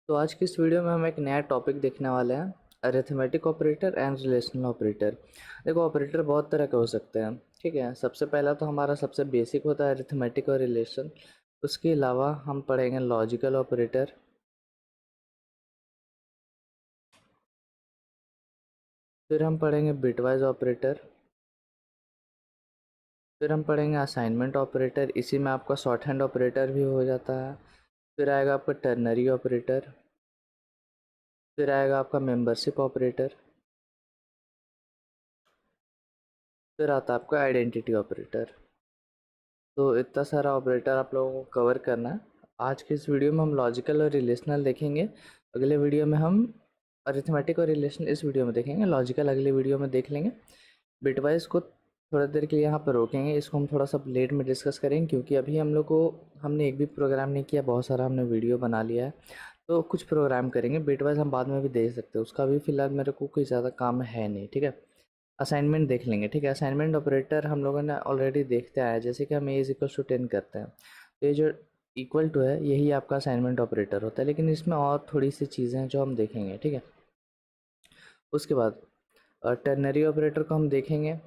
तो आज की इस वीडियो में हम एक नया टॉपिक देखने वाले हैं, arithmetic operator and relational operator. देखो, ऑपरेटर बहुत तरह के हो सकते हैं। ठीक है, सबसे पहला तो हमारा सबसे बेसिक होता है अरिथमेटिक और रिलेशन। उसके अलावा हम पढ़ेंगे लॉजिकल ऑपरेटर, फिर हम पढ़ेंगे बिटवाइज ऑपरेटर, फिर हम पढ़ेंगे असाइनमेंट ऑपरेटर। इसी में आपका शॉर्ट हैंड ऑपरेटर भी हो जाता है। फिर आएगा आपका टर्नरी ऑपरेटर, फिर आएगा आपका मेंबरशिप ऑपरेटर, फिर आता है आपका आइडेंटिटी ऑपरेटर। तो इतना सारा ऑपरेटर आप लोगों को कवर करना है। आज के इस वीडियो में हम लॉजिकल और रिलेशनल देखेंगे। अगले वीडियो में हम अरिथमेटिक और रिलेशनल इस वीडियो में देखेंगे, लॉजिकल अगले वीडियो में देख लेंगे। बिटवाइज को थोड़ा देर के लिए यहाँ पर रोकेंगे, इसको हम थोड़ा सा लेट में डिस्कस करेंगे क्योंकि अभी हम लोग को हमने एक भी प्रोग्राम नहीं किया, बहुत सारा हमने वीडियो बना लिया है। तो कुछ प्रोग्राम करेंगे, बिटवाइज हम बाद में भी देख सकते हैं, उसका भी फिलहाल मेरे को कोई ज़्यादा काम है नहीं। ठीक है, असाइनमेंट देख लेंगे। ठीक है, असाइनमेंट ऑपरेटर हम लोगों ने ऑलरेडी देखते आया है। जैसे कि हम A=10 करते हैं, तो ये जो इक्वल टू है यही आपका असाइनमेंट ऑपरेटर होता है, लेकिन इसमें और थोड़ी सी चीज़ें हैं जो हम देखेंगे। ठीक है, उसके बाद टर्नरी ऑपरेटर को हम देखेंगे।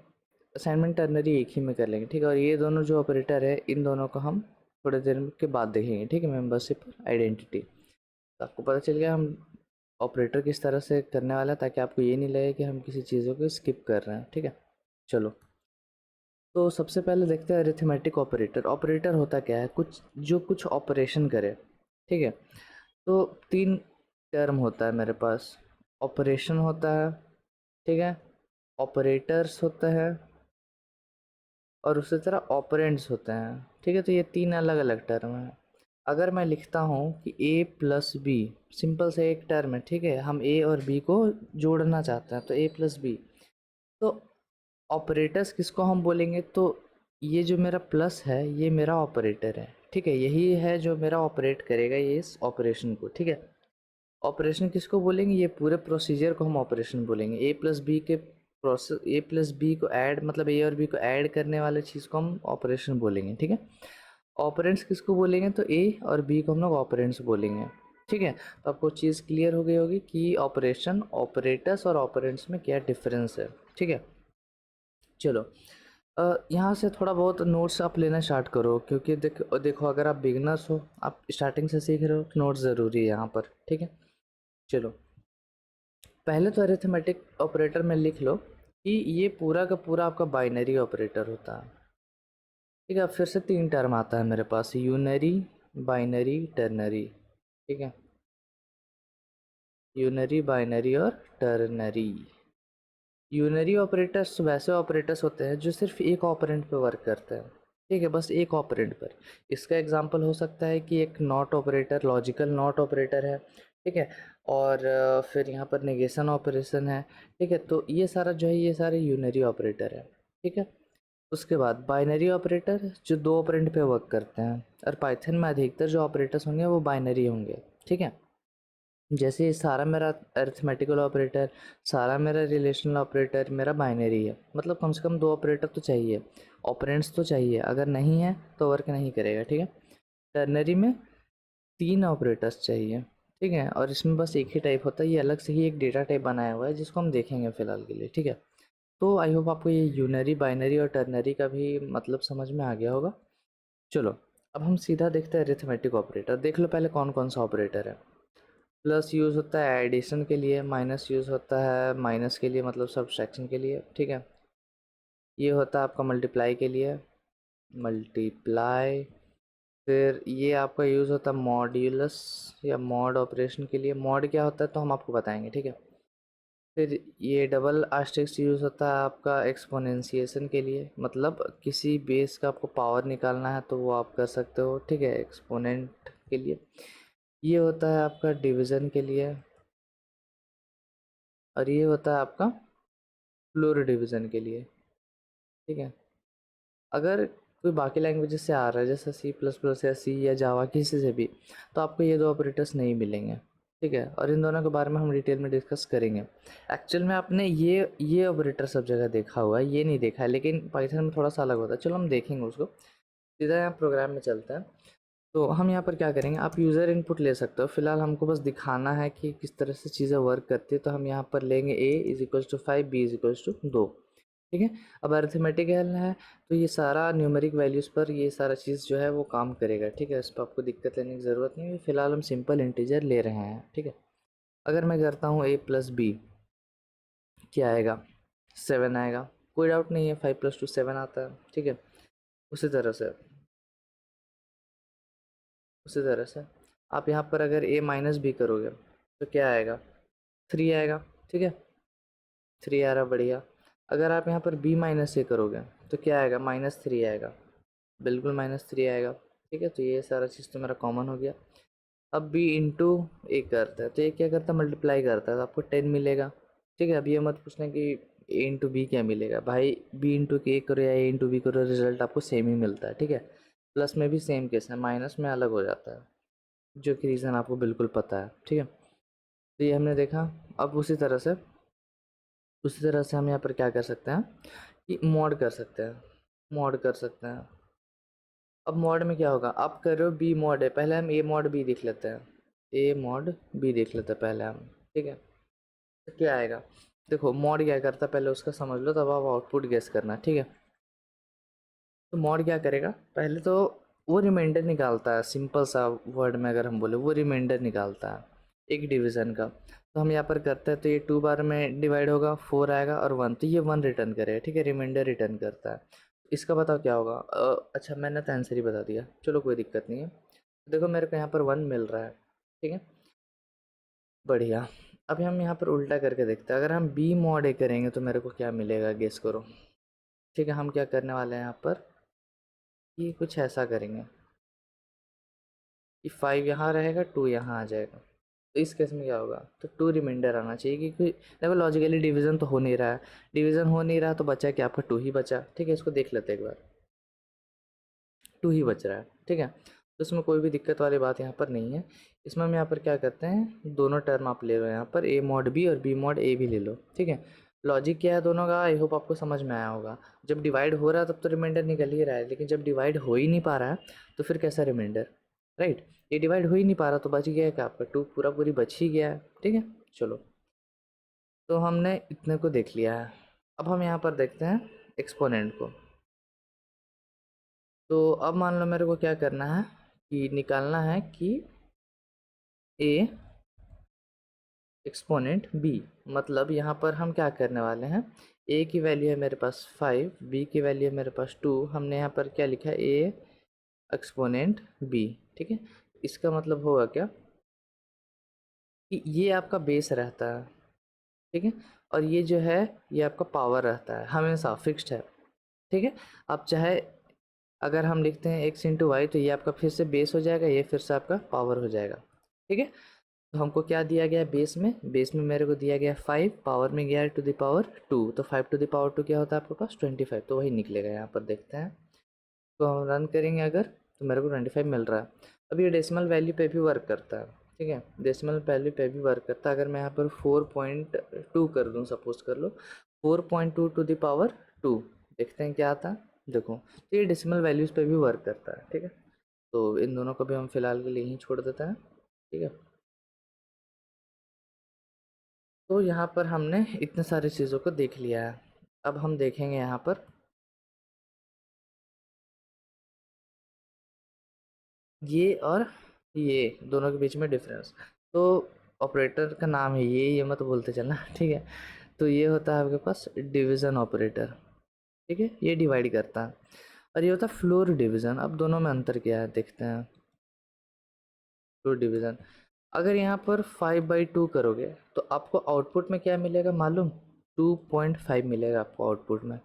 असाइनमेंट टर्नरी एक ही में कर लेंगे। ठीक है, और ये दोनों जो ऑपरेटर है इन दोनों को हम थोड़ी देर के बाद देखेंगे। ठीक है, मेंबरशिप आइडेंटिटी। तो आपको पता चल गया हम ऑपरेटर किस तरह से करने वाला है, ताकि आपको ये नहीं लगे कि हम किसी चीज़ों को स्किप कर रहे हैं। ठीक है, चलो। तो सबसे पहले देखते हैं अरिथमेटिक ऑपरेटर। ऑपरेटर होता क्या है? कुछ ऑपरेशन करे। ठीक है, तो तीन टर्म होता है मेरे पास। ऑपरेशन होता है, ठीक है, ऑपरेटर्स होता है, और उसी तरह ऑपरेंड्स होते हैं। ठीक है, तो ये तीन अलग अलग टर्म हैं। अगर मैं लिखता हूँ कि A+B, सिंपल से एक टर्म है। ठीक है, हम A और B को जोड़ना चाहते हैं, तो A+B। तो ऑपरेटर्स किसको हम बोलेंगे? तो ये जो मेरा प्लस है ये मेरा ऑपरेटर है। ठीक है, यही है जो मेरा ऑपरेट करेगा ये इस ऑपरेशन को। ठीक है, ऑपरेशन किसको बोलेंगे? ये पूरे प्रोसीजर को हम ऑपरेशन बोलेंगे। A+B के प्रोसेस, A+B को ऐड, मतलब A और B को ऐड करने वाले चीज़ को हम ऑपरेशन बोलेंगे। ठीक है, ऑपरेंड्स किसको बोलेंगे? तो A और B को हम लोग ऑपरेंड्स बोलेंगे। ठीक है, तो आपको चीज़ क्लियर हो गई होगी कि ऑपरेशन, ऑपरेटर्स और ऑपरेंड्स में क्या डिफरेंस है। ठीक है, चलो। यहाँ से थोड़ा बहुत नोट्स आप लेना स्टार्ट करो, क्योंकि देखो, अगर आप बिगनर्स हो, आप स्टार्टिंग से सीख रहे हो, तो नोट्स ज़रूरी है यहाँ पर। ठीक है, चलो। पहले तो अरिथमेटिक ऑपरेटर में लिख लो कि ये पूरा का पूरा आपका बाइनरी ऑपरेटर होता है। ठीक है, अब फिर से तीन टर्म आता है मेरे पास, यूनरी, बाइनरी, टर्नरी। ठीक है, यूनरी, बाइनरी और टर्नरी। यूनरी ऑपरेटर्स वैसे ऑपरेटर्स होते हैं जो सिर्फ एक ऑपरेंड पे वर्क करते हैं। ठीक है, बस एक ऑपरेंड पर। इसका एग्जांपल हो सकता है कि एक not operator, logical not operator है। ठीक है, और फिर यहाँ पर नेगेशन ऑपरेशन है। ठीक है, तो ये सारा जो है ये सारे यूनरी ऑपरेटर है। ठीक है, उसके बाद बाइनरी ऑपरेटर जो दो ऑपरेंड पे वर्क करते हैं, और पाइथन में अधिकतर जो ऑपरेटर्स होंगे वो बाइनरी होंगे। ठीक है, जैसे ये सारा मेरा अरिथमेटिकल ऑपरेटर, सारा मेरा रिलेशनल ऑपरेटर मेरा बाइनरी है, मतलब कम से कम दो ऑपरेटर तो चाहिए, ऑपरेंड्स तो चाहिए, अगर नहीं है तो वर्क नहीं करेगा। ठीक है, टर्नरी में तीन ऑपरेटर्स चाहिए। ठीक है, और इसमें बस एक ही टाइप होता है, ये अलग से ही एक डेटा टाइप बनाया हुआ है जिसको हम देखेंगे फिलहाल के लिए। ठीक है, तो आई होप आपको ये यूनरी, बाइनरी और टर्नरी का भी मतलब समझ में आ गया होगा। चलो, अब हम सीधा देखते हैं अरिथमेटिक ऑपरेटर। देख लो पहले कौन कौन सा ऑपरेटर है। प्लस यूज़ होता है एडिशन के लिए, माइनस यूज़ होता है माइनस के लिए, मतलब सब्सट्रैक्शन के लिए। ठीक है, ये होता है आपका मल्टीप्लाई के लिए, मल्टीप्लाई। फिर ये आपका यूज़ होता है मॉड्यूलस या मॉड ऑपरेशन के लिए। मॉड क्या होता है तो हम आपको बताएंगे। ठीक है, फिर ये डबल आस्टेरिस्क यूज़ होता है आपका एक्सपोनेंशिएशन के लिए, मतलब किसी बेस का आपको पावर निकालना है तो वो आप कर सकते हो। ठीक है, एक्सपोनेंट के लिए। ये होता है आपका डिवीज़न के लिए, और ये होता है आपका फ्लोर डिवीज़न के लिए। ठीक है, अगर कोई बाकी लैंग्वेजेस से आ रहा है जैसे C++ या सी या जावा, किसी से भी, तो आपको ये दो ऑपरेटर्स नहीं मिलेंगे। ठीक है, और इन दोनों के बारे में हम डिटेल में डिस्कस करेंगे। एक्चुअल में आपने ये ऑपरेटर सब जगह देखा हुआ है, ये नहीं देखा है, लेकिन पाइथन में थोड़ा सा अलग होता है। चलो हम देखेंगे उसको। सीधा यहाँ प्रोग्राम में चलता है। तो हम यहाँ पर क्या करेंगे, आप यूज़र इनपुट ले सकते हो, फिलहाल हमको बस दिखाना है कि किस तरह से चीज़ें वर्क करती है। तो हम यहाँ पर लेंगे a is equals to 5, b is equals to 2। ठीक है, अब अरिथमेटिकल है तो ये सारा न्यूमेरिक वैल्यूज़ पर ये सारा चीज़ जो है वो काम करेगा। ठीक है, इस पर आपको दिक्कत लेने की ज़रूरत नहीं है, फिलहाल हम सिंपल इंटीजर ले रहे हैं। ठीक है, अगर मैं करता हूँ a प्लस बी, क्या आएगा, 7 आएगा। कोई डाउट नहीं है, 5 प्लस 2 7 आता है। ठीक है, उसी तरह से आप यहाँ पर अगर a माइनस बी करोगे तो क्या आएगा, 3 आएगा। ठीक है, 3 आ रहा, बढ़िया। अगर आप यहाँ पर b माइनस ए करोगे तो क्या आएगा, -3 आएगा, बिल्कुल -3 आएगा। ठीक है, तो ये सारा चीज़ तो मेरा कॉमन हो गया। अब b इंटू ए करता है तो ये क्या करता है, मल्टीप्लाई करता है, तो आपको 10 मिलेगा। ठीक है, अब ये मत पूछना कि a इंटू बी क्या मिलेगा, भाई b इंटू ए करो या a इंटू बी करो, रिजल्ट आपको सेम ही मिलता है। ठीक है, प्लस में भी सेम केस है, माइनस में अलग हो जाता है, जो कि रीज़न आपको बिल्कुल पता है। ठीक है, तो ये हमने देखा। अब उसी तरह से हम यहाँ पर क्या कर सकते हैं कि मॉड कर सकते हैं, अब मॉड में क्या होगा, आप कर रहे हो बी मॉड है, पहले हम ए मॉड बी देख लेते हैं, ए मॉड बी देख लेते हैं पहले हम। ठीक है, तो क्या आएगा, देखो मॉड क्या करता है पहले उसका समझ लो, तब आप आउटपुट गेस करना। ठीक है, तो मॉड क्या करेगा, पहले तो वो रिमाइंडर निकालता है, सिंपल सा वर्ड में अगर हम बोले वो रिमाइंडर निकालता है एक डिवीज़न का। तो हम यहाँ पर करते हैं तो ये 2 बार में डिवाइड होगा, 4 आएगा और 1, तो ये 1 रिटर्न करेगा। ठीक है, रिमाइंडर रिटर्न करता है। इसका बताओ क्या होगा, अच्छा मैंने तो आंसर ही बता दिया, चलो कोई दिक्कत नहीं है। देखो मेरे को यहाँ पर 1 मिल रहा है। ठीक है, बढ़िया। अब हम यहाँ पर उल्टा करके देखते हैं, अगर हम बी मॉड ए करेंगे तो मेरे को क्या मिलेगा, गेस करो। ठीक है, हम क्या करने वाले हैं यहाँ पर कि कुछ ऐसा करेंगे कि 5 यहाँ रहेगा, 2 यहाँ आ जाएगा। तो इस केस में क्या होगा, तो 2 रिमाइंडर आना चाहिए, क्योंकि देखो लॉजिकली डिवीज़न तो हो नहीं रहा है, तो बचा क्या, आपका 2 ही बचा। ठीक है, इसको देख लेते हैं एक बार, 2 ही बच रहा है। ठीक है, तो इसमें कोई भी दिक्कत वाली बात यहाँ पर नहीं है। इसमें हम यहाँ पर क्या करते हैं, दोनों टर्म आप ले लो यहाँ पर, ए मॉड बी और बी मॉड ए भी ले लो। ठीक है, लॉजिक क्या है दोनों का, आई होप आपको समझ में आया होगा। जब डिवाइड हो रहा है तब तो रिमाइंडर निकल ही रहा है, लेकिन जब डिवाइड हो ही नहीं पा रहा है तो फिर कैसा रिमाइंडर, राइट। ये डिवाइड हो ही नहीं पा रहा तो बच गया है क्या, आपका 2 पूरा पूरी बच ही गया है। ठीक है, चलो, तो हमने इतने को देख लिया है। अब हम यहाँ पर देखते हैं एक्सपोनेंट को। तो अब मान लो मेरे को क्या करना है कि निकालना है कि ए एक्सपोनेंट बी, मतलब यहाँ पर हम क्या करने वाले हैं, ए की वैल्यू है मेरे पास 5, बी की वैल्यू है मेरे पास 2, हमने यहाँ पर क्या लिखा है, ए एक्सपोनेंट बी। ठीक है, इसका मतलब होगा क्या कि ये आपका बेस रहता है। ठीक है, और ये जो है ये आपका पावर रहता है, हमेशा फिक्स्ड है। ठीक है, आप चाहे अगर हम लिखते हैं एक्स इंटू वाई तो ये आपका फिर से बेस हो जाएगा, ये फिर से आपका पावर हो जाएगा। ठीक है, तो हमको क्या दिया गया है बेस में मेरे को दिया गया 5, पावर में गया है टू द पावर 2, तो 5 टू द पावर 2 क्या होता है आपके पास, 25, तो वही निकलेगा। यहाँ पर देखते हैं, तो हम रन करेंगे अगर, तो मेरे को 25 मिल रहा है। अब ये डेसिमल वैल्यू पे भी वर्क करता है। ठीक है, डेसिमल वैल्यू पे भी वर्क करता है। अगर मैं यहाँ पर 4.2 कर दूँ, सपोज कर लो 4.2 टू द पावर 2, देखते हैं क्या आता है। देखो, तो ये डेसिमल वैल्यूज़ पे भी वर्क करता है। ठीक है, तो इन दोनों को भी हम फिलहाल के लिए यहीं छोड़ देते हैं। ठीक है, तो यहाँ पर हमने इतने सारी चीज़ों को देख लिया है। अब हम देखेंगे यहाँ पर ये और ये दोनों के बीच में डिफरेंस। तो ऑपरेटर का नाम है ये मत बोलते चलना। ठीक है, तो ये होता है आपके पास डिवीज़न ऑपरेटर। ठीक है, ये डिवाइड करता है, और ये होता है फ्लोर डिवीज़न। अब दोनों में अंतर क्या है देखते हैं। फ्लोर डिवीज़न, अगर यहाँ पर 5/2 करोगे तो आपको आउटपुट में क्या मिलेगा मालूम, 2.5 मिलेगा आपको आउटपुट में।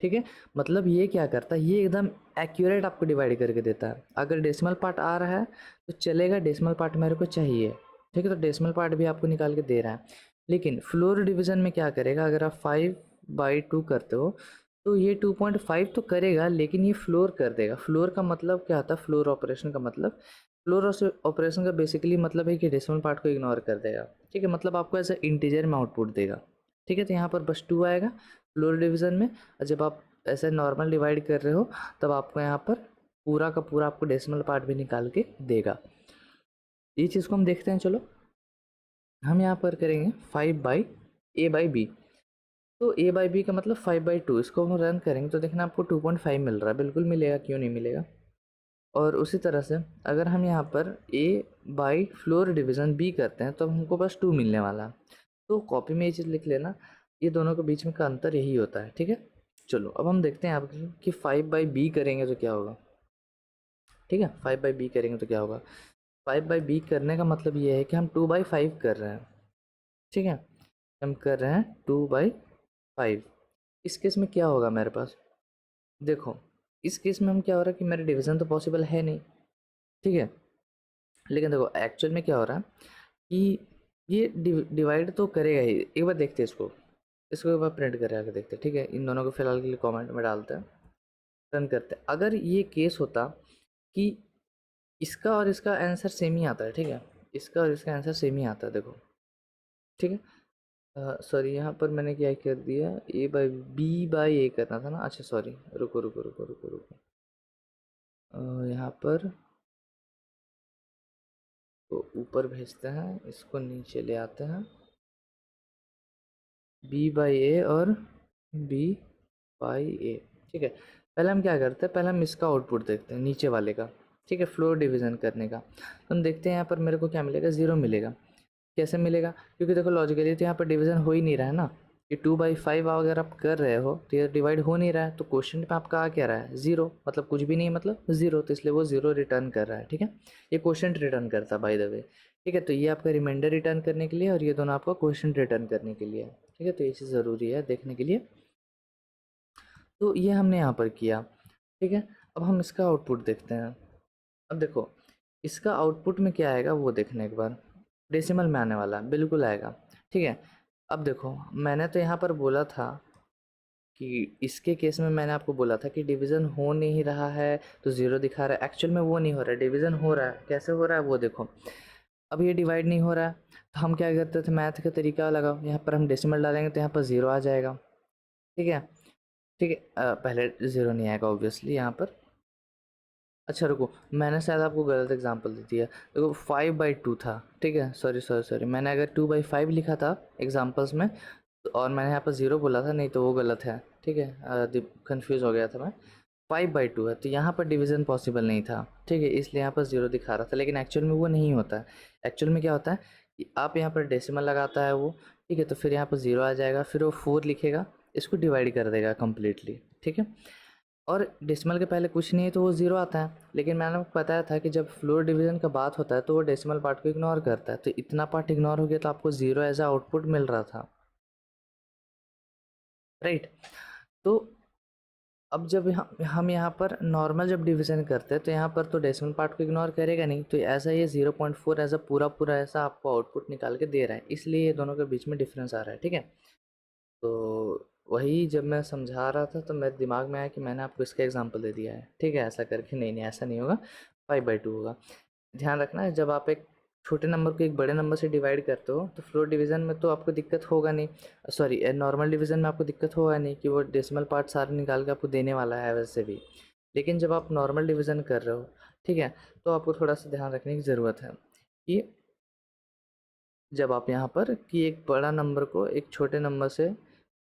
ठीक है, मतलब ये क्या करता है, ये एकदम एक्यूरेट आपको डिवाइड करके देता है। अगर डेसिमल पार्ट आ रहा है तो चलेगा, डेसिमल पार्ट मेरे को चाहिए। ठीक है, तो डेसिमल पार्ट भी आपको निकाल के दे रहा है। लेकिन फ्लोर डिवीज़न में क्या करेगा, अगर आप 5/2 करते हो तो ये 2.5 तो करेगा, लेकिन ये फ्लोर कर देगा। फ्लोर का मतलब क्या होता है, फ्लोर ऑपरेशन का मतलब, फ्लोर ऑपरेशन का बेसिकली मतलब है कि डेसिमल पार्ट को इग्नोर कर देगा। ठीक है, मतलब आपको ऐसा इंटीजर में आउटपुट देगा। ठीक है, तो यहाँ पर बस 2 आएगा फ्लोर डिवीज़न में, और जब आप ऐसे नॉर्मल डिवाइड कर रहे हो तब आपको यहाँ पर पूरा का पूरा आपको डेसिमल पार्ट भी निकाल के देगा। ये चीज़ को हम देखते हैं। चलो हम यहाँ पर करेंगे 5/a/b। तो a/b का मतलब 5/2। इसको हम रन करेंगे तो देखना आपको 2.5 मिल रहा है। बिल्कुल मिलेगा, क्यों नहीं मिलेगा। और उसी तरह से अगर हम यहाँ पर a by floor division b करते हैं तो हमको बस 2 मिलने वाला है। तो कॉपी में ये चीज़ लिख लेना, ये दोनों के बीच में का अंतर यही होता है। ठीक है, चलो अब हम देखते हैं आप कि 5/b करेंगे तो क्या होगा। ठीक है, 5/b करेंगे तो क्या होगा। 5/b करने का मतलब ये है कि हम 2/5 कर रहे हैं। ठीक है, हम कर रहे हैं 2/5। इस केस में क्या होगा मेरे पास, देखो इस केस में हम क्या हो रहा है कि मेरे डिवीज़न तो पॉसिबल है नहीं। ठीक है, लेकिन देखो एक्चुअल में क्या हो रहा है कि ये डिवाइड तो करेगा ही। एक बार देखते हैं इसको, एक बार प्रिंट कर आके देखते हैं। ठीक है, इन दोनों को फिलहाल के लिए कमेंट में डालते हैं, रन करते हैं। अगर ये केस होता कि इसका और इसका आंसर सेम ही आता है। ठीक है, इसका और इसका आंसर सेम ही आता है, देखो। ठीक है, सॉरी यहाँ पर मैंने क्या कर दिया, b/a करना था ना। अच्छा सॉरी, रुको रुको रुको रुको रुको, यहाँ पर तो ऊपर भेजते हैं, इसको नीचे ले आते हैं। b/a और b/a। ठीक है, पहले हम क्या करते हैं, पहले हम इसका आउटपुट देखते हैं, नीचे वाले का। ठीक है, फ्लोर डिवीज़न करने का। तो हम देखते हैं यहाँ पर मेरे को क्या मिलेगा, 0 मिलेगा। कैसे मिलेगा, क्योंकि देखो लॉजिकली तो यहाँ पर डिवीज़न हो ही नहीं रहा है ना। ये 2/5 अगर आप कर रहे हो तो ये डिवाइड हो नहीं रहा है। तो क्वेश्चन में आपका आ क्या रहा है, 0, मतलब कुछ भी नहीं, मतलब 0। तो इसलिए वो 0 रिटर्न कर रहा है। ठीक है, ये क्वेश्चन रिटर्न करता है बाय द वे। ठीक है, तो ये आपका रिमाइंडर रिटर्न करने के लिए और ये दोनों आपका क्वेश्चन रिटर्न करने के लिए है। ठीक है, तो ये चीज़ ज़रूरी है देखने के लिए। तो ये हमने यहाँ पर किया। ठीक है, अब हम इसका आउटपुट देखते हैं। अब देखो इसका आउटपुट में क्या आएगा वो देखने एक बार। डेसिमल में आने वाला है, बिल्कुल आएगा। ठीक है, अब देखो मैंने तो यहाँ पर बोला था कि इसके केस में मैंने आपको बोला था कि डिवीज़न हो नहीं रहा है तो 0 दिखा रहा है। एक्चुअल में वो नहीं हो रहा है, डिवीज़न हो रहा है। कैसे हो रहा है वो देखो। अब ये डिवाइड नहीं हो रहा है तो हम क्या करते थे, मैथ का तरीका लगाओ, यहाँ पर हम डेसिमल डालेंगे तो यहाँ पर 0 आ जाएगा। ठीक है, ठीक है, पहले 0 नहीं आएगा ऑब्वियसली यहाँ पर। अच्छा रुको, मैंने शायद आपको गलत एग्जांपल दे दिया। देखो 5/2 था। ठीक है, सॉरी सॉरी सॉरी, मैंने अगर 2/5 लिखा था एग्जांपल्स में और मैंने यहाँ पर 0 बोला था, नहीं तो वो गलत है। ठीक है, कंफ्यूज हो गया था मैं। 5/2 है तो यहाँ पर डिवीज़न पॉसिबल नहीं था। ठीक है, इसलिए यहाँ पर 0 दिखा रहा था, लेकिन एक्चुअल में वो नहीं होता है। एक्चुअल में क्या होता है कि आप यहाँ पर डेसिमल लगाता है वो। ठीक है, तो फिर यहाँ पर 0 आ जाएगा, फिर वो 4 लिखेगा, इसको डिवाइड कर देगा कम्प्लीटली। ठीक है, और डेसिमल के पहले कुछ नहीं है तो वो 0 आता है। लेकिन मैंने आपको बताया था कि जब फ्लोर डिवीज़न का बात होता है तो वो डेसिमल पार्ट को इग्नोर करता है। तो इतना पार्ट इग्नोर हो गया तो आपको 0 एज अ आउटपुट मिल रहा था, राइट। तो अब जब हम यहाँ पर नॉर्मल जब डिवीज़न करते हैं तो यहाँ पर तो डेसिमल पार्ट को इग्नोर करेगा नहीं। तो ऐसा ये 0.4 ऐसा पूरा पूरा ऐसा आपको आउटपुट निकाल के दे रहा है, इसलिए ये दोनों के बीच में डिफरेंस आ रहा है। ठीक है, तो वही जब मैं समझा रहा था तो मेरे दिमाग में आया कि मैंने आपको इसका एग्जांपल दे दिया है। ठीक है, ऐसा करके नहीं नहीं ऐसा नहीं होगा, 5/2 होगा। ध्यान रखना है, जब आप एक छोटे नंबर को एक बड़े नंबर से डिवाइड करते हो तो फ्लोर डिवीज़न में तो आपको दिक्कत होगा नहीं। सॉरी, नॉर्मल डिवीज़न में आपको दिक्कत होगा नहीं कि वो डेसिमल पार्ट सारे निकाल के आपको देने वाला है वैसे भी। लेकिन जब आप नॉर्मल डिवीज़न कर रहे हो, ठीक है, तो आपको थोड़ा सा ध्यान रखने की ज़रूरत है कि जब आप यहाँ पर कि एक बड़ा नंबर को एक छोटे नंबर से,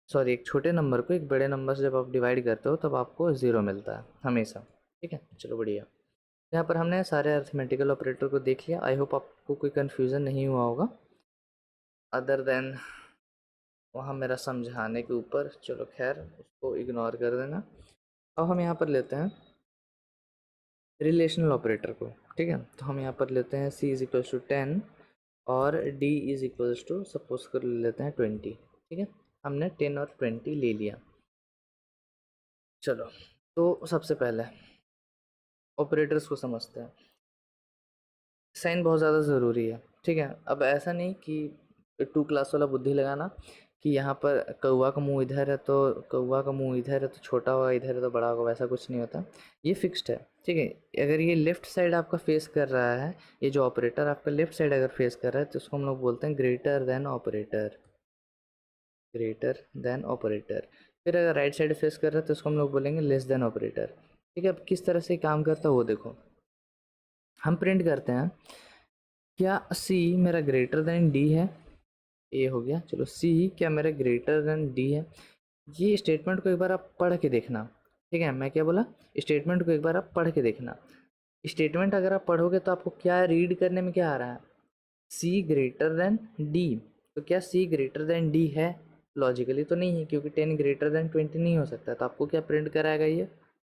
सॉरी एक छोटे नंबर को एक बड़े नंबर से जब आप डिवाइड करते हो तब आपको 0 मिलता है हमेशा। ठीक है, चलो बढ़िया। यहाँ पर हमने सारे अर्थमेटिकल ऑपरेटर को देख लिया। आई होप आपको कोई कन्फ्यूज़न नहीं हुआ होगा अदर देन वहाँ मेरा समझाने के ऊपर। चलो खैर उसको इग्नोर कर देना। अब हम यहाँ पर लेते हैं रिलेशनल ऑपरेटर को। ठीक है, तो हम यहाँ पर लेते हैं c=10 और d सपोज कर लेते हैं 20। ठीक है, हमने 10 और 20 ले लिया। चलो तो सबसे पहले ऑपरेटर्स को समझते हैं। साइन बहुत ज़्यादा ज़रूरी है। ठीक है, अब ऐसा नहीं कि 2 क्लास वाला बुद्धि लगाना कि यहाँ पर कौवा का मुंह इधर है तो कौवा का मुंह इधर है तो छोटा होगा, इधर है तो बड़ा होगा, वैसा कुछ नहीं होता। ये फिक्स्ड है। ठीक है, अगर ये लेफ्ट साइड आपका फेस कर रहा है, ये जो ऑपरेटर आपका लेफ्ट साइड अगर फेस कर रहा है तो उसको हम लोग बोलते हैं greater than operator. Greater than operator. फिर अगर राइट साइड फेस कर रहा है तो उसको हम लोग बोलेंगे लेस देन ऑपरेटर। ठीक है, अब किस तरह से काम करता है वो देखो। हम प्रिंट करते हैं क्या सी मेरा ग्रेटर देन डी है, ये हो गया। चलो सी क्या मेरा ग्रेटर देन डी है, ये स्टेटमेंट को एक बार आप पढ़ के देखना। ठीक है, मैं क्या बोला, स्टेटमेंट को एक बार आप पढ़ के देखना। स्टेटमेंट अगर आप पढ़ोगे तो आपको क्या रीड करने में क्या आ रहा है, सी ग्रेटर देन डी। तो क्या सी ग्रेटर देन डी है, लॉजिकली तो नहीं है, क्योंकि 10 ग्रेटर देन 20 नहीं हो सकता। तो आपको क्या प्रिंट कराएगा, ये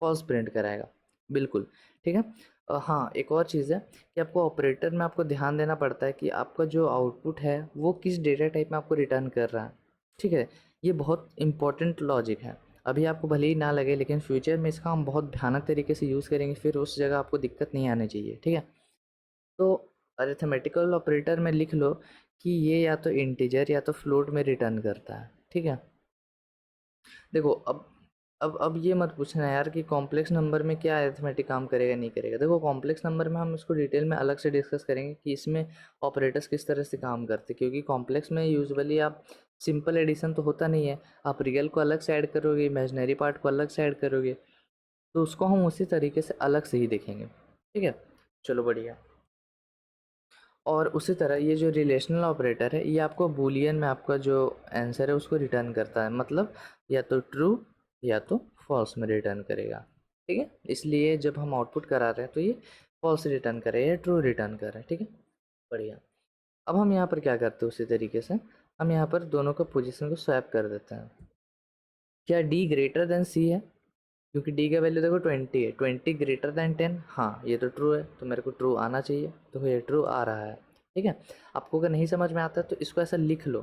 फॉल्स प्रिंट कराएगा, बिल्कुल। ठीक है। हाँ, एक और चीज़ है कि आपको ऑपरेटर में आपको ध्यान देना पड़ता है कि आपका जो आउटपुट है वो किस डेटा टाइप में आपको रिटर्न कर रहा है। ठीक है, ये बहुत इंपॉर्टेंट लॉजिक है। अभी आपको भले ही ना लगे, लेकिन फ्यूचर में इसका हम बहुत भयानक तरीके से यूज़ करेंगे, फिर उस जगह आपको दिक्कत नहीं आनी चाहिए। ठीक है, तो अरिथमेटिकल ऑपरेटर में लिख लो कि ये या तो इंटीजर या तो फ्लोट में रिटर्न करता है। ठीक है, देखो अब ये मत पूछना यार कि कॉम्प्लेक्स नंबर में क्या अरिथमेटिक काम करेगा नहीं करेगा। देखो कॉम्प्लेक्स नंबर में हम इसको डिटेल में अलग से डिस्कस करेंगे कि इसमें ऑपरेटर्स किस तरह से काम करते हैं, क्योंकि कॉम्प्लेक्स में यूजुअली आप सिंपल एडिशन तो होता नहीं है, आप रियल को अलग से ऐड करोगे, इमेजनरी पार्ट को अलग से ऐड करोगे, तो उसको हम उसी तरीके से अलग से ही देखेंगे। ठीक है, चलो बढ़िया। और उसी तरह ये जो रिलेशनल ऑपरेटर है, ये आपको बूलियन में आपका जो आंसर है उसको रिटर्न करता है, मतलब या तो ट्रू या तो फॉल्स में रिटर्न करेगा। ठीक है, इसलिए जब हम आउटपुट करा रहे हैं तो ये फॉल्स रिटर्न करे या ट्रू रिटर्न कर रहे हैं। ठीक है, बढ़िया। अब हम यहाँ पर क्या करते हैं, उसी तरीके से हम यहाँ पर दोनों का पोजीशन को स्वैप कर देते हैं। क्या डी ग्रेटर देन सी है, क्योंकि डी का वैल्यू देखो 20 है, 20 ग्रेटर देन 10, हाँ ये तो ट्रू है, तो मेरे को ट्रू आना चाहिए, तो ये ट्रू आ रहा है। ठीक है, आपको अगर नहीं समझ में आता है तो इसको ऐसा लिख लो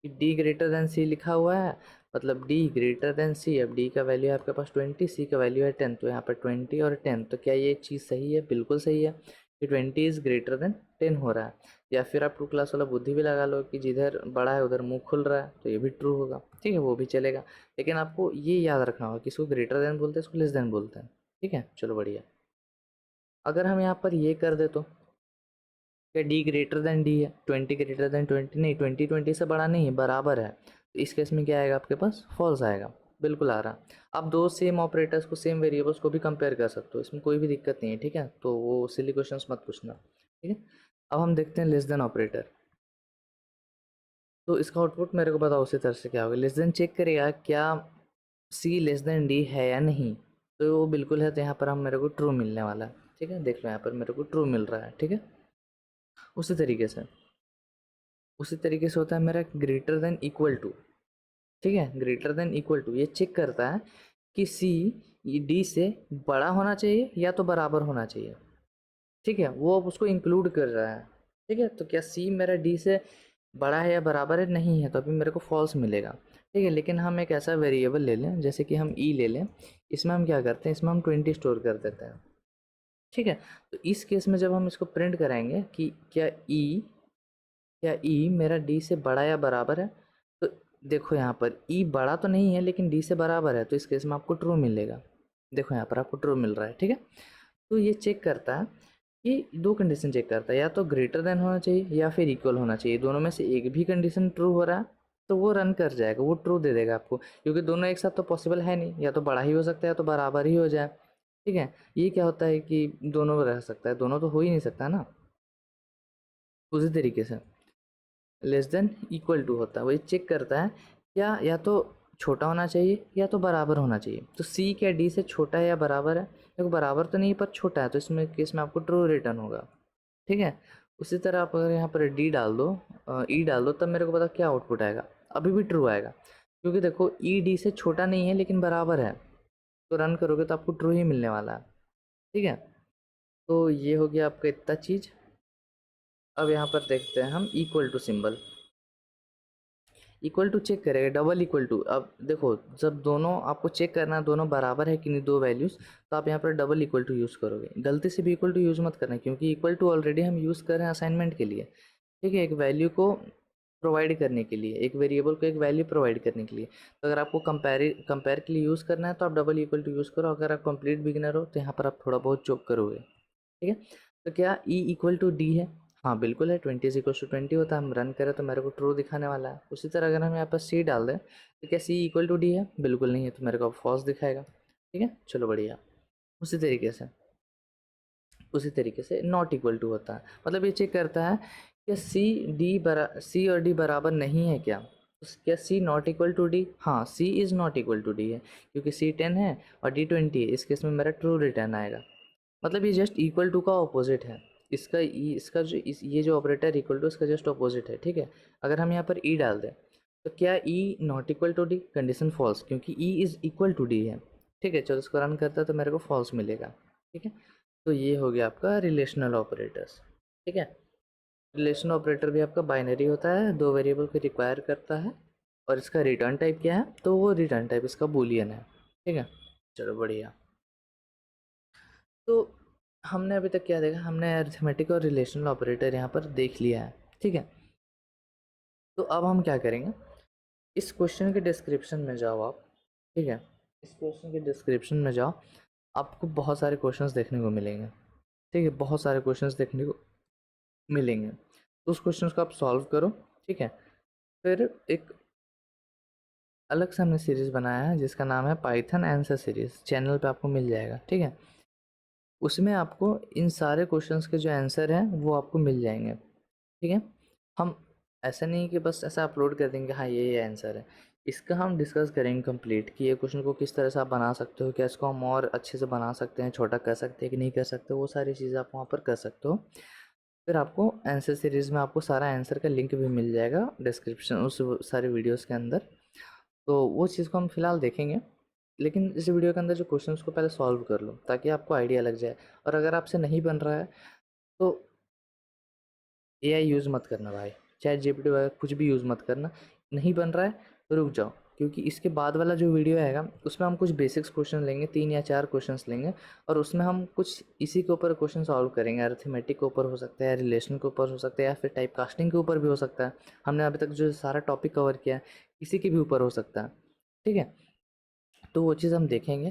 कि डी ग्रेटर देन सी लिखा हुआ है, मतलब डी ग्रेटर देन सी। अब डी का वैल्यू है आपके पास 20, सी का वैल्यू है 10, तो यहाँ पर 20 और 10, तो क्या ये चीज़ सही है, बिल्कुल सही है कि 20 इज़ ग्रेटर देन 10 हो रहा है। या फिर आप 2 क्लास वाला बुद्धि भी लगा लो कि जिधर बड़ा है उधर मुंह खुल रहा है, तो ये भी ट्रू होगा। ठीक है, वो भी चलेगा, लेकिन आपको ये याद रखना होगा कि इसको ग्रेटर देन बोलते हैं, इसको लेस देन बोलते हैं। ठीक है, चलो बढ़िया। अगर हम यहाँ पर ये कर दे तो क्या डी ग्रेटर देन डी है, 20 ग्रेटर देन 20 नहीं, 20 20 से बड़ा नहीं है, बराबर है, तो इस केस में क्या आएगा आपके पास, फॉल्स आएगा। बिल्कुल आ रहा। आप दो सेम ऑपरेटर्स को, सेम वेरिएबल्स को भी कंपेयर कर सकते हो, इसमें कोई भी दिक्कत नहीं है। ठीक है, तो वो सिली क्वेश्चंस मत पूछना। ठीक है, अब हम देखते हैं लेस देन ऑपरेटर। तो इसका आउटपुट मेरे को बताओ उसी तरह से क्या होगा, लेस देन चेक करेगा क्या सी लेस देन डी है या नहीं, तो वो बिल्कुल है, तो यहाँ पर हम मेरे को ट्रू मिलने वाला है। ठीक है, देख लो यहाँ पर मेरे को ट्रू मिल रहा है। ठीक है, उसी तरीके से होता है मेरा ग्रेटर देन इक्वल टू। ठीक है, ग्रेटर देन इक्वल टू ये चेक करता है कि सी डी से बड़ा होना चाहिए या तो बराबर होना चाहिए। ठीक है, वो अब उसको इंक्लूड कर रहा है। ठीक है, तो क्या सी मेरा डी से बड़ा है या बराबर है, नहीं है, तो अभी मेरे को फॉल्स मिलेगा। ठीक है, लेकिन हम एक ऐसा वेरिएबल ले लें, जैसे कि हम ई ले लें, इसमें हम क्या करते हैं, इसमें हम 20 स्टोर कर देते हैं। ठीक है, तो इस केस में जब हम इसको प्रिंट कराएंगे कि क्या ई मेरा डी से बड़ा या बराबर है, तो देखो यहाँ पर ई बड़ा तो नहीं है लेकिन डी से बराबर है, तो इस केस में आपको ट्रू मिलेगा। देखो यहाँ पर आपको ट्रू मिल रहा है। ठीक है, तो ये चेक करता है, ये दो कंडीशन चेक करता है, या तो ग्रेटर देन होना चाहिए या फिर इक्वल होना चाहिए, दोनों में से एक भी कंडीशन ट्रू हो रहा है तो वो रन कर जाएगा, वो ट्रू दे देगा आपको, क्योंकि दोनों एक साथ तो पॉसिबल है नहीं, या तो बड़ा ही हो सकता है या तो बराबर ही हो जाए। ठीक है, ये क्या होता है कि दोनों रह सकता है, दोनों तो हो ही नहीं सकता ना। उसी तरीके से लेस देन इक्वल टू होता है, वही चेक करता है क्या या तो छोटा होना चाहिए या तो बराबर होना चाहिए। तो सी क्या डी से छोटा है या बराबर है, देखो बराबर तो नहीं पर छोटा है, तो इसमें केस में आपको ट्रू रिटर्न होगा। ठीक है, उसी तरह आप अगर यहाँ पर डी डाल दो, ई डाल दो, तब मेरे को पता क्या आउटपुट आएगा, अभी भी ट्रू आएगा, क्योंकि देखो ई डी से छोटा नहीं है लेकिन बराबर है, तो रन करोगे तो आपको ट्रू ही मिलने वाला है। ठीक है, तो ये हो गया आपका इतना चीज़। अब यहाँ पर देखते हैं हम equal to symbol. Equal to check करेगा, डबल इक्वल टू। अब देखो जब दोनों आपको चेक करना है दोनों बराबर है कि नहीं, दो वैल्यूज़, तो आप यहाँ पर डबल इक्वल टू यूज़ करोगे। गलती से भी इक्वल टू यूज़ मत करना, क्योंकि इक्वल टू ऑलरेडी हम यूज़ कर रहे हैं असाइनमेंट के लिए। ठीक है, एक वैल्यू को प्रोवाइड करने के लिए, एक वेरिएबल को एक वैल्यू प्रोवाइड करने के लिए। तो अगर आपको कंपेयर के लिए यूज़ करना है तो आप डबल इक्वल टू यूज़ करो, अगर आप कंप्लीट बिगिनर हो तो यहाँ पर आप थोड़ा बहुत चोक करोगे। ठीक है, तो क्या ई इक्वल टू डी है, हाँ बिल्कुल है, 20 इज इक्वल टू 20 होता है, हम रन करें तो मेरे को ट्रू दिखाने वाला है। उसी तरह अगर हम यहाँ पर सी डाल दें तो क्या सी इक्वल टू डी है, बिल्कुल नहीं है, तो मेरे को फॉल्स दिखाएगा। ठीक है, चलो बढ़िया। उसी तरीके से नॉट इक्वल टू होता है, मतलब ये चेक करता है कि सी और डी बराबर नहीं है क्या। तो क्या C not equal to D? हाँ, C is not equal to D है, क्योंकि सी 10 है और डी 20 है। इस केस में मेरा ट्रू रिटर्न आएगा, मतलब ये जस्ट इक्वल टू का ऑपोजिट है। इसका जो ये जो ऑपरेटर इक्वल टू इसका जस्ट ऑपोजिट है, ठीक है। अगर हम यहाँ पर ई डाल दें तो क्या E not equal to D? Condition false, क्योंकि E is equal to D है, ठीक है। चलो इसको रन करता है तो मेरे को फॉल्स मिलेगा, ठीक है। तो ये हो गया आपका रिलेशनल ऑपरेटर्स, ठीक है। रिलेशनल ऑपरेटर भी आपका बाइनरी होता है, 2 वेरिएबल को रिक्वायर करता है, और इसका रिटर्न टाइप क्या है? तो वो रिटर्न टाइप इसका बूलियन है, ठीक है। चलो बढ़िया। तो हमने अभी तक क्या देखा? हमने अरिथमेटिक और रिलेशनल ऑपरेटर यहाँ पर देख लिया है, ठीक है। तो अब हम क्या करेंगे, इस क्वेश्चन के डिस्क्रिप्शन में जाओ आप, ठीक है। इस क्वेश्चन के डिस्क्रिप्शन में जाओ, आपको बहुत सारे क्वेश्चंस देखने को मिलेंगे, ठीक है। बहुत सारे क्वेश्चंस देखने को मिलेंगे, तो उस क्वेश्चंस को आप सॉल्व करो, ठीक है। फिर एक अलग से हमने सीरीज़ बनाया है जिसका नाम है पाइथन आंसर सीरीज़, चैनल पे आपको मिल जाएगा, ठीक है। उसमें आपको इन सारे क्वेश्चंस के जो आंसर हैं वो आपको मिल जाएंगे, ठीक है। हम ऐसा नहीं कि बस ऐसा अपलोड कर देंगे हाँ ये आंसर है, इसका हम डिस्कस करेंगे कंप्लीट कि ये क्वेश्चन को किस तरह से आप बना सकते हो, क्या इसको हम और अच्छे से बना सकते हैं, छोटा कर सकते हैं कि नहीं कर सकते, वो सारी चीज़ें आप वहाँ पर कर सकते हो। फिर आपको आंसर सीरीज़ में आपको सारा आंसर का लिंक भी मिल जाएगा डिस्क्रिप्शन उस सारे वीडियोज़ के अंदर। तो वो चीज़ को हम फिलहाल देखेंगे, लेकिन इस वीडियो के अंदर जो क्वेश्चंस को पहले सॉल्व कर लो ताकि आपको आइडिया लग जाए। और अगर आपसे नहीं बन रहा है तो एआई यूज़ मत करना भाई, चैट जीपीटी वगैरह कुछ भी यूज़ मत करना। नहीं बन रहा है तो रुक जाओ, क्योंकि इसके बाद वाला जो वीडियो आएगा उसमें हम कुछ बेसिक्स क्वेश्चन लेंगे, 3 या 4 क्वेश्चंस लेंगे, और उसमें हम कुछ इसी के ऊपर क्वेश्चन सॉल्व करेंगे। अरिथमेटिक के ऊपर हो सकता है, रिलेशन के ऊपर हो सकता है, या फिर टाइप कास्टिंग के ऊपर भी हो सकता है। हमने अभी तक जो सारा टॉपिक कवर किया है इसी के भी ऊपर हो सकता है, ठीक है। तो वो चीज़ हम देखेंगे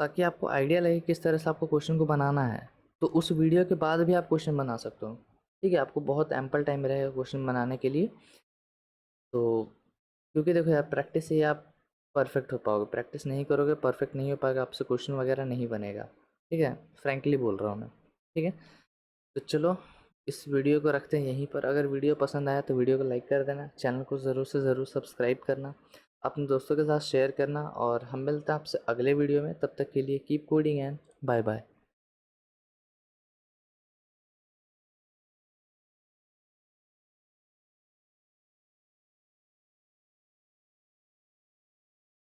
ताकि आपको आइडिया लगे किस तरह से आपको क्वेश्चन को बनाना है। तो उस वीडियो के बाद भी आप क्वेश्चन बना सकते हो, ठीक है। आपको बहुत एम्पल टाइम रहेगा क्वेश्चन बनाने के लिए। तो क्योंकि देखो यार, प्रैक्टिस से ही आप परफेक्ट हो पाओगे, प्रैक्टिस नहीं करोगे परफेक्ट नहीं हो पाएगा, आपसे क्वेश्चन वगैरह नहीं बनेगा, ठीक है। फ्रैंकली बोल रहा हूँ मैं, ठीक है। तो चलो इस वीडियो को रखते हैं यहीं पर। अगर वीडियो पसंद आया तो वीडियो को लाइक कर देना, चैनल को ज़रूर से ज़रूर सब्सक्राइब करना, अपने दोस्तों के साथ शेयर करना, और हम मिलते हैं आपसे अगले वीडियो में। तब तक के लिए keep coding and bye bye.